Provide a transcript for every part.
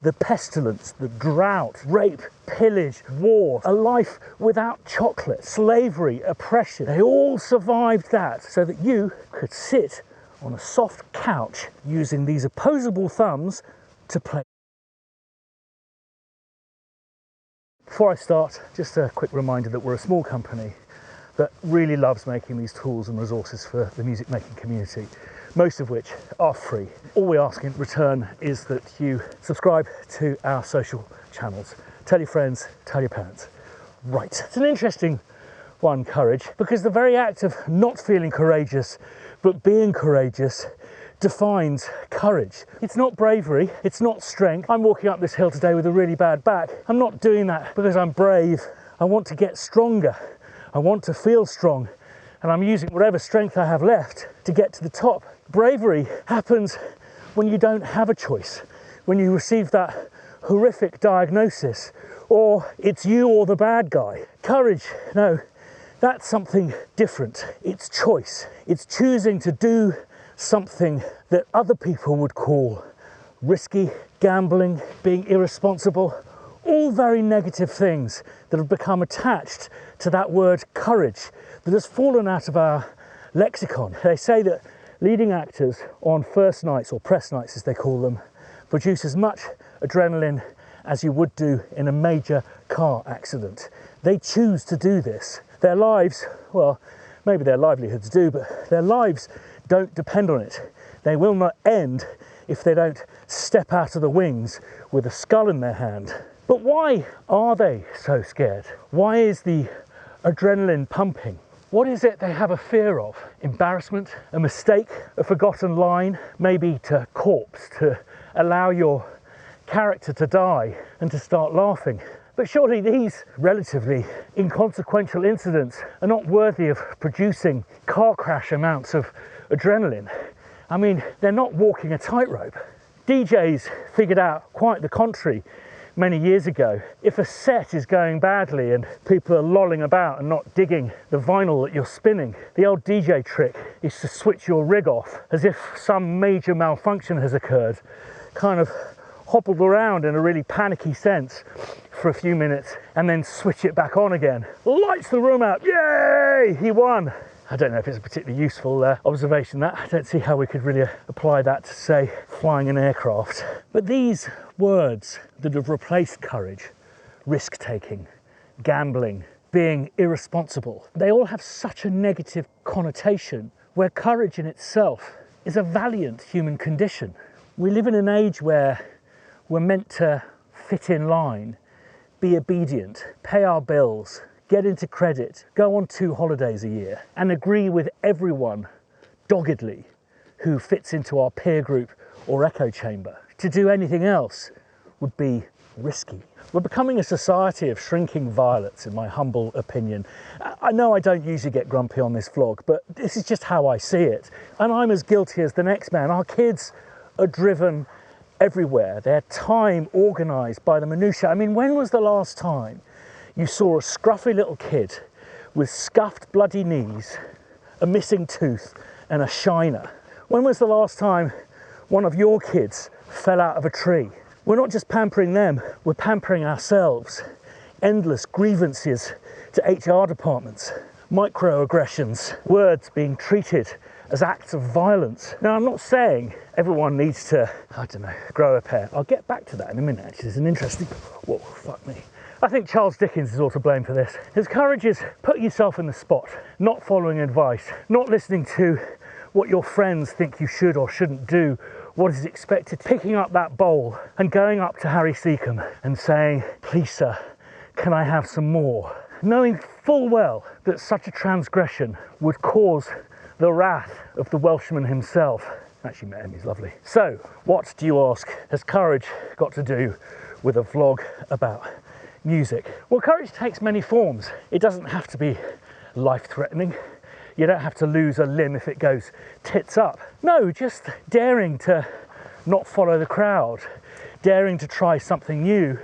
The pestilence, the drought, rape, pillage, war, a life without chocolate, slavery, oppression. They all survived that so that you could sit on a soft couch using these opposable thumbs to play. Before I start, just a quick reminder that we're a small company that really loves making these tools and resources for the music making community, most of which are free. All we ask in return is that you subscribe to our social channels. Tell your friends, tell your parents. Right, it's an interesting one, courage, because the very act of not feeling courageous, but being courageous defines courage. It's not bravery, it's not strength. I'm walking up this hill today with a really bad back. I'm not doing that because I'm brave. I want to get stronger. I want to feel strong. And I'm using whatever strength I have left to get to the top. Bravery happens when you don't have a choice, when you receive that horrific diagnosis, or it's you or the bad guy. Courage, no, that's something different. It's choice. It's choosing to do something that other people would call risky, gambling, being irresponsible, all very negative things that have become attached to that word courage that has fallen out of our lexicon. They say that leading actors on first nights, or press nights as they call them, produce as much adrenaline as you would do in a major car accident. They choose to do this. Their lives, well, maybe their livelihoods do, but their lives don't depend on it. They will not end if they don't step out of the wings with a skull in their hand. But why are they so scared? Why is the adrenaline pumping? What is it they have a fear of? Embarrassment, a mistake, a forgotten line, maybe to corpse, to allow your character to die and to start laughing. But surely these relatively inconsequential incidents are not worthy of producing car crash amounts of adrenaline. I mean, they're not walking a tightrope. DJs figured out quite the contrary many years ago. If a set is going badly and people are lolling about and not digging the vinyl that you're spinning, the old DJ trick is to switch your rig off as if some major malfunction has occurred, kind of hobbled around in a really panicky sense for a few minutes and then switch it back on again. Lights the room out, yay, he won. I don't know if it's a particularly useful observation that. I don't see how we could really apply that to, say, flying an aircraft. But these words that have replaced courage, risk-taking, gambling, being irresponsible, they all have such a negative connotation, where courage in itself is a valiant human condition. We live in an age where we're meant to fit in line, be obedient, pay our bills, get into credit, go on 2 holidays a year, and agree with everyone doggedly who fits into our peer group or echo chamber. To do anything else would be risky. We're becoming a society of shrinking violets, in my humble opinion. I know I don't usually get grumpy on this vlog, but this is just how I see it. And I'm as guilty as the next man. Our kids are driven everywhere. Their time organised by the minutiae. I mean, when was the last time you saw a scruffy little kid with scuffed bloody knees, a missing tooth and a shiner? When was the last time one of your kids fell out of a tree? We're not just pampering them, we're pampering ourselves. Endless grievances to HR departments, microaggressions, words being treated as acts of violence. Now, I'm not saying everyone needs to, I don't know, grow a pair. I'll get back to that in a minute, actually. It's an interesting, whoa, fuck me. I think Charles Dickens is all to blame for this. His courage is put yourself in the spot, not following advice, not listening to what your friends think you should or shouldn't do, what is expected, picking up that bowl and going up to Harry Seacombe and saying, "Please, sir, can I have some more?" Knowing full well that such a transgression would cause the wrath of the Welshman himself. Actually met him, he's lovely. So, what, do you ask, has courage got to do with a vlog about music? Well, courage takes many forms. It doesn't have to be life-threatening. You don't have to lose a limb if it goes tits up. No, just daring to not follow the crowd, daring to try something new,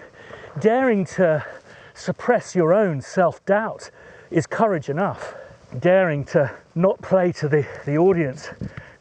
daring to suppress your own self-doubt is courage enough. Daring to not play to the audience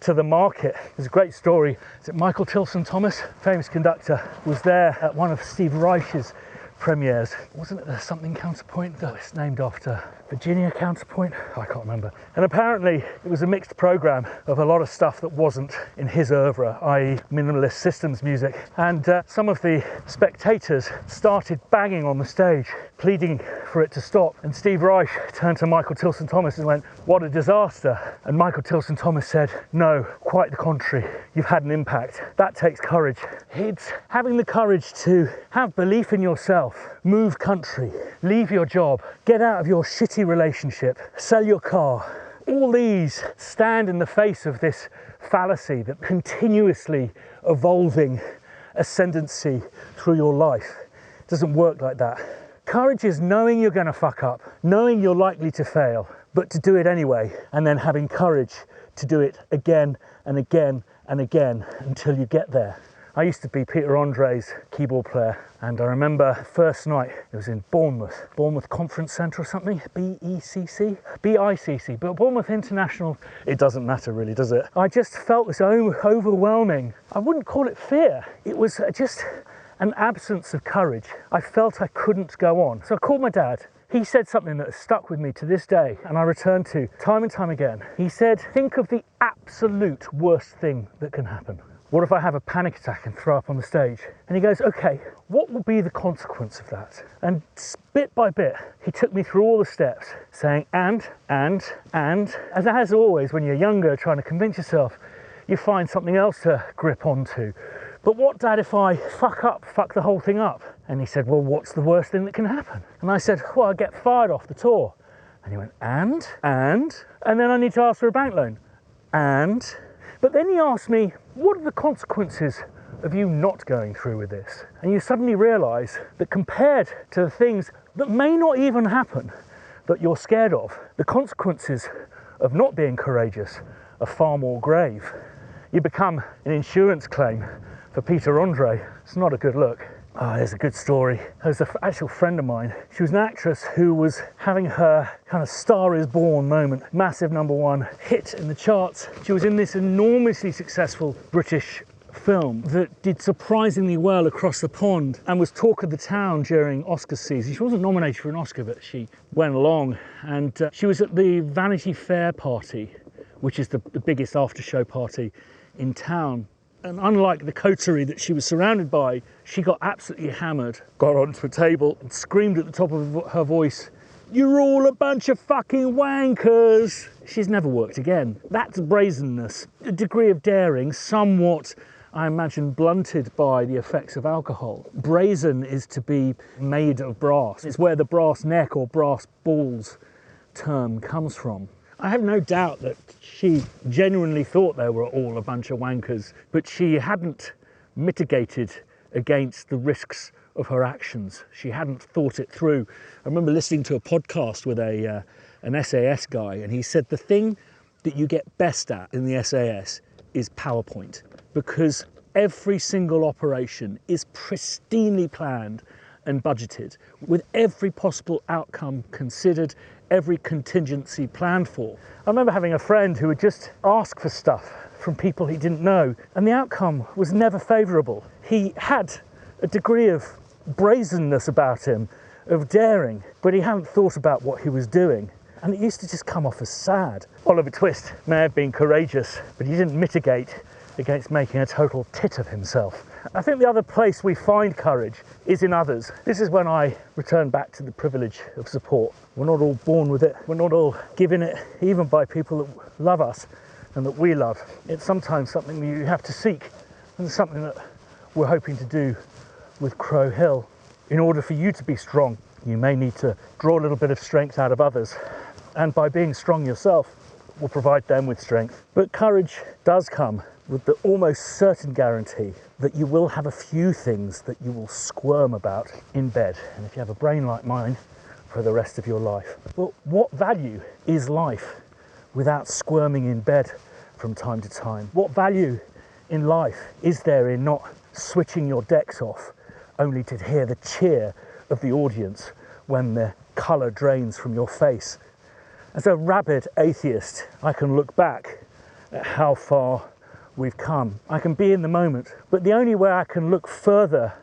to the market. There's a great story. Is it Michael Tilson Thomas, famous conductor, was there at one of Steve Reich's premieres. Wasn't it the something counterpoint? That was named after Virginia Counterpoint? I can't remember. And apparently it was a mixed program of a lot of stuff that wasn't in his oeuvre, i.e. minimalist systems music. And some of the spectators started banging on the stage, pleading for it to stop. And Steve Reich turned to Michael Tilson Thomas and went, "What a disaster." And Michael Tilson Thomas said, "No, quite the contrary. You've had an impact. That takes courage." It's having the courage to have belief in yourself, move country, leave your job, get out of your shitty relationship, sell your car. All these stand in the face of this fallacy that continuously evolving ascendancy through your life. It doesn't work like that. Courage is knowing you're going to fuck up, knowing you're likely to fail, but to do it anyway, and then having courage to do it again and again and again until you get there. I used to be Peter Andre's keyboard player, and I remember first night, it was in Bournemouth Conference Centre or something, BICC, but Bournemouth International, it doesn't matter really, does it? I just felt this overwhelming, I wouldn't call it fear, it was just an absence of courage. I felt I couldn't go on. So I called my dad. He said something that has stuck with me to this day, and I return to time and time again. He said, think of the absolute worst thing that can happen. What if I have a panic attack and throw up on the stage? And he goes, okay, what will be the consequence of that? And bit by bit, he took me through all the steps, saying, and, as always, when you're younger, trying to convince yourself, you find something else to grip onto. But what, Dad, if I fuck the whole thing up? And he said, well, what's the worst thing that can happen? And I said, well, I get fired off the tour. And he went, and then I need to ask for a bank loan. But then he asked me, what are the consequences of you not going through with this? And you suddenly realise that compared to the things that may not even happen, that you're scared of, the consequences of not being courageous are far more grave. You become an insurance claim for Peter Andre. It's not a good look. Oh, there's a good story. There's an actual friend of mine. She was an actress who was having her kind of Star is Born moment, massive #1 hit in the charts. She was in this enormously successful British film that did surprisingly well across the pond and was talk of the town during Oscar season. She wasn't nominated for an Oscar, but she went along, and she was at the Vanity Fair party, which is the biggest after-show party in town. And unlike the coterie that she was surrounded by, she got absolutely hammered, got onto a table and screamed at the top of her voice, "You're all a bunch of fucking wankers." She's never worked again. That's brazenness, a degree of daring, somewhat, I imagine, blunted by the effects of alcohol. Brazen is to be made of brass. It's where the brass neck or brass balls term comes from. I have no doubt that she genuinely thought they were all a bunch of wankers, but she hadn't mitigated against the risks of her actions. She hadn't thought it through. I remember listening to a podcast with an SAS guy, and he said the thing that you get best at in the SAS is PowerPoint, because every single operation is pristinely planned and budgeted, with every possible outcome considered, every contingency planned for. I remember having a friend who would just ask for stuff from people he didn't know, and the outcome was never favourable. He had a degree of brazenness about him, of daring, but he hadn't thought about what he was doing, and it used to just come off as sad. Oliver Twist may have been courageous, but he didn't mitigate against making a total tit of himself. I think the other place we find courage is in others. This is when I return back to the privilege of support. We're not all born with it. We're not all given it, even by people that love us and that we love. It's sometimes something that you have to seek, and it's something that we're hoping to do with Crow Hill. In order for you to be strong, you may need to draw a little bit of strength out of others, and by being strong yourself, will provide them with strength. But courage does come with the almost certain guarantee that you will have a few things that you will squirm about in bed. And if you have a brain like mine, for the rest of your life. Well, what value is life without squirming in bed from time to time? What value in life is there in not switching your decks off only to hear the cheer of the audience when the colour drains from your face? As a rabid atheist, I can look back at how far we've come. I can be in the moment, but the only way I can look further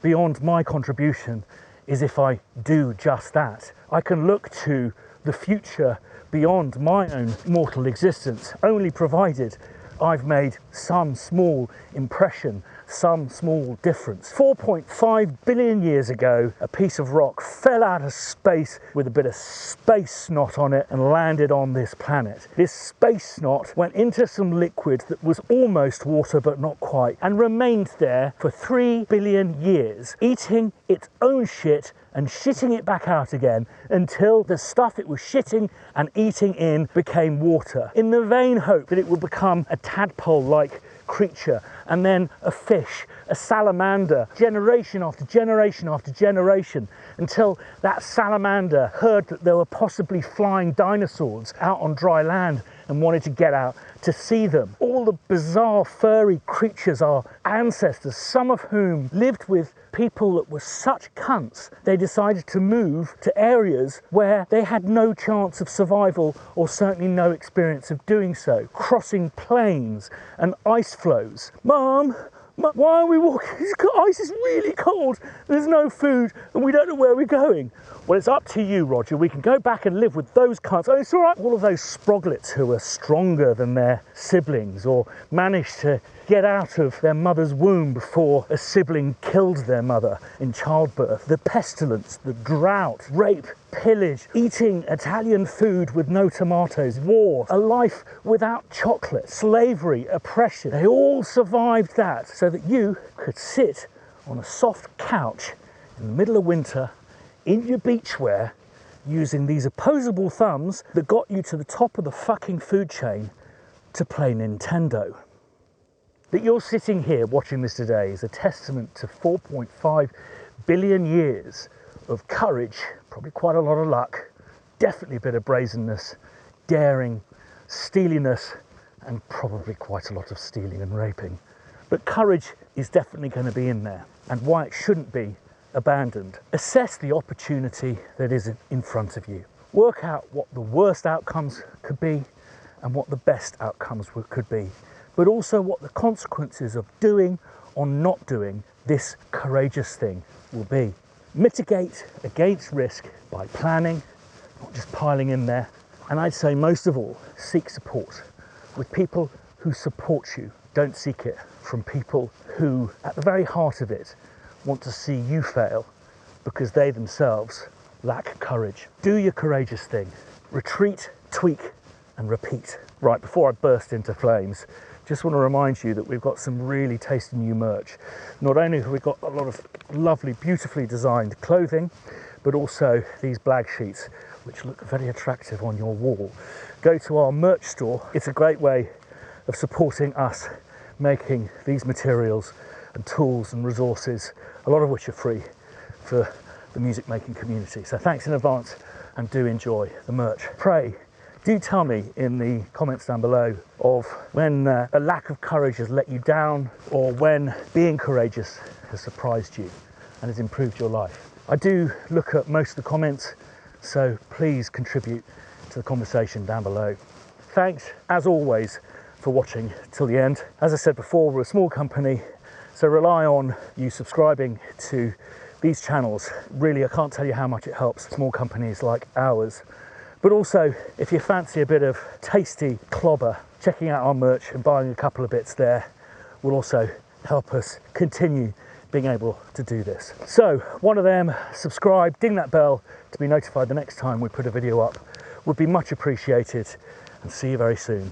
beyond my contribution is if I do just that. I can look to the future beyond my own mortal existence, only provided I've made some small impression, some small difference. 4.5 billion years ago, a piece of rock fell out of space with a bit of space snot on it and landed on this planet. This space snot went into some liquid that was almost water but not quite, and remained there for 3 billion years, eating its own shit and shitting it back out again until the stuff it was shitting and eating in became water, in the vain hope that it would become a tadpole-like creature, and then a fish, a salamander, generation after generation after generation, until that salamander heard that there were possibly flying dinosaurs out on dry land and wanted to get out to see them. All the bizarre furry creatures, our ancestors, some of whom lived with people that were such cunts, they decided to move to areas where they had no chance of survival, or certainly no experience of doing so, crossing plains and ice floes. Mum, why are we walking? Ice is really cold, there's no food, and we don't know where we're going. Well, it's up to you, Roger. We can go back and live with those cunts. Oh, it's all right. All of those sproglets who are stronger than their siblings, or managed to get out of their mother's womb before a sibling killed their mother in childbirth. The pestilence, the drought, rape, pillage, eating Italian food with no tomatoes, war, a life without chocolate, slavery, oppression. They all survived that so that you could sit on a soft couch in the middle of winter in your beachwear, using these opposable thumbs that got you to the top of the fucking food chain to play Nintendo. That you're sitting here watching this today is a testament to 4.5 billion years of courage, probably quite a lot of luck, definitely a bit of brazenness, daring, steeliness, and probably quite a lot of stealing and raping. But courage is definitely going to be in there, and why it shouldn't be abandoned. Assess the opportunity that is in front of you. Work out what the worst outcomes could be and what the best outcomes could be, but also what the consequences of doing or not doing this courageous thing will be. Mitigate against risk by planning, not just piling in there. And I'd say most of all, seek support with people who support you. Don't seek it from people who, at the very heart of it, want to see you fail because they themselves lack courage. Do your courageous thing. Retreat, tweak, and repeat. Right, before I burst into flames, just want to remind you that we've got some really tasty new merch. Not only have we got a lot of lovely, beautifully designed clothing, but also these blag sheets, which look very attractive on your wall. Go to our merch store. It's a great way of supporting us making these materials and tools and resources, a lot of which are free for the music making community. So thanks in advance, and do enjoy the merch. Pray, do tell me in the comments down below of when a lack of courage has let you down, or when being courageous has surprised you and has improved your life. I do look at most of the comments, so please contribute to the conversation down below. Thanks, as always, for watching till the end. As I said before, we're a small company, so rely on you subscribing to these channels. Really, I can't tell you how much it helps small companies like ours. But also, if you fancy a bit of tasty clobber, checking out our merch and buying a couple of bits there will also help us continue being able to do this. So one of them, subscribe, ding that bell to be notified the next time we put a video up, would be much appreciated, and see you very soon.